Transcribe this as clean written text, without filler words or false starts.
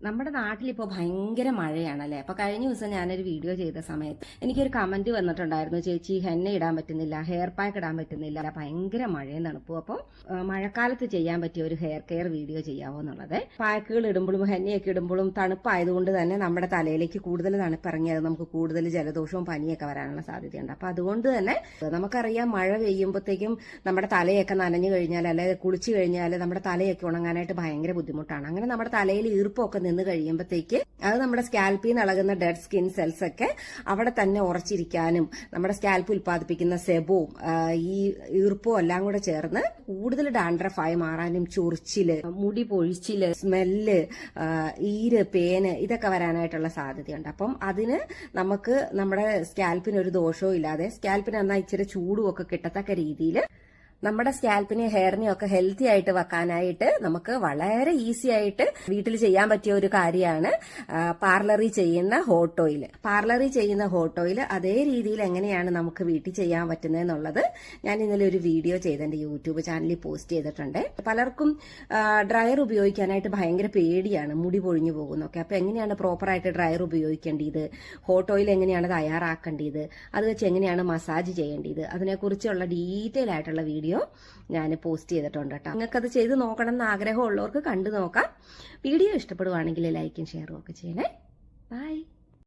നമ്മുടെ നാട്ടിലിപ്പോൾ ഭയങ്കര മഴയാണല്ലേ. അപ്പൊ കഴിഞ്ഞ ദിവസം ഞാനൊരു വീഡിയോ ചെയ്ത സമയത്ത് എനിക്കൊരു കമന്റ് വന്നിട്ടുണ്ടായിരുന്നു, ചേച്ചി ഹെന്ന ഇടാൻ പറ്റുന്നില്ല, ഹെയർ പാക്ക് ഇടാൻ പറ്റുന്നില്ല, ഭയങ്കര മഴയും തണുപ്പും. അപ്പം മഴക്കാലത്ത് ചെയ്യാൻ പറ്റിയ ഒരു ഹെയർ കെയർ വീഡിയോ ചെയ്യാവോ എന്നുള്ളത്. പാക്കുകൾ ഇടുമ്പോഴും ഹെന്നയൊക്കെ ഇടുമ്പോഴും തണുപ്പായതുകൊണ്ട് തന്നെ നമ്മുടെ തലയിലേക്ക് കൂടുതൽ തണുപ്പിറങ്ങിയത് നമുക്ക് കൂടുതൽ ജലദോഷവും പനിയൊക്കെ വരാനുള്ള സാധ്യതയുണ്ട്. അപ്പൊ അതുകൊണ്ട് തന്നെ നമുക്കറിയാം, മഴ പെയ്യുമ്പോഴത്തേക്കും നമ്മുടെ തലയൊക്കെ നനഞ്ഞു കഴിഞ്ഞാൽ അല്ലെങ്കിൽ കുളിച്ചു കഴിഞ്ഞാൽ നമ്മുടെ തലയൊക്കെ ഉണങ്ങാനായിട്ട് ഭയങ്കര ബുദ്ധിമുട്ടാണ്. അങ്ങനെ നമ്മുടെ തലയിൽ ഈർപ്പമൊക്കെ നിന്ന് കഴിയുമ്പോഴത്തേക്ക് അത് നമ്മുടെ സ്കാൽപ്പിൽ നിന്ന് ഇളകുന്ന ഡെഡ് സ്കിൻ സെൽസ് ഒക്കെ അവിടെ തന്നെ ഉറച്ചിരിക്കാനും നമ്മുടെ സ്കാൽപ്പ് ഉൽപ്പാദിപ്പിക്കുന്ന സെബവും ഈ ഈർപ്പവും എല്ലാം കൂടെ ചേർന്ന് കൂടുതൽ ഡാൻഡ്രഫായി മാറാനും ചൊറിച്ചില്, മുടി പൊഴിച്ചില്, സ്മെല്ല്, ഈര്, പേന് ഇതൊക്കെ വരാനായിട്ടുള്ള സാധ്യതയുണ്ട്. അപ്പം അതിന് നമുക്ക് നമ്മുടെ സ്കാൽപ്പിന് ഒരു ദോഷവും ഇല്ലാതെ സ്കാൽപ്പിന് എന്നാൽ ഇച്ചിരി ചൂടും ഒക്കെ കിട്ടത്തക്ക രീതിയിൽ നമ്മുടെ സ്കാൽപ്പിനെ ഹെയറിനെ ഒക്കെ ഹെൽത്തി ആയിട്ട് വെക്കാനായിട്ട് നമുക്ക് വളരെ ഈസി ആയിട്ട് വീട്ടിൽ ചെയ്യാൻ പറ്റിയ ഒരു കാര്യമാണ് പാർലറിൽ ചെയ്യുന്ന ഹോട്ട് ഓയിൽ. പാർലറിൽ ചെയ്യുന്ന ഹോട്ട് ഓയിൽ അതേ രീതിയിൽ എങ്ങനെയാണ് നമുക്ക് വീട്ടിൽ ചെയ്യാൻ പറ്റുന്നത് എന്നുള്ളത് ഞാൻ ഇന്നലെ ഒരു വീഡിയോ ചെയ്ത് എന്റെ യൂട്യൂബ് ചാനലിൽ പോസ്റ്റ് ചെയ്തിട്ടുണ്ട്. പലർക്കും ഡ്രയർ ഉപയോഗിക്കാനായിട്ട് ഭയങ്കര പേടിയാണ്, മുടി പൊഴിഞ്ഞു പോകുന്നൊക്കെ. അപ്പൊ എങ്ങനെയാണ് പ്രോപ്പറായിട്ട് ഡ്രയർ ഉപയോഗിക്കേണ്ടത്, ഹോട്ട് ഓയിൽ എങ്ങനെയാണ് തയ്യാറാക്കേണ്ടത്, അത് വെച്ച് എങ്ങനെയാണ് മസാജ് ചെയ്യേണ്ടത്, അതിനെക്കുറിച്ചുള്ള ഡീറ്റെയിൽ ആയിട്ടുള്ള വീഡിയോ ഞാൻ പോസ്റ്റ് ചെയ്തിട്ടുണ്ട് കേട്ടോ. നിങ്ങൾക്കത് ചെയ്ത് നോക്കണം എന്ന് ആഗ്രഹമുള്ളവർക്ക് കണ്ടു നോക്കാം. വീഡിയോ ഇഷ്ടപ്പെടുവാണെങ്കിൽ ലൈക്കും ഷെയറും ഒക്കെ ചെയ്യണേ. ബൈ.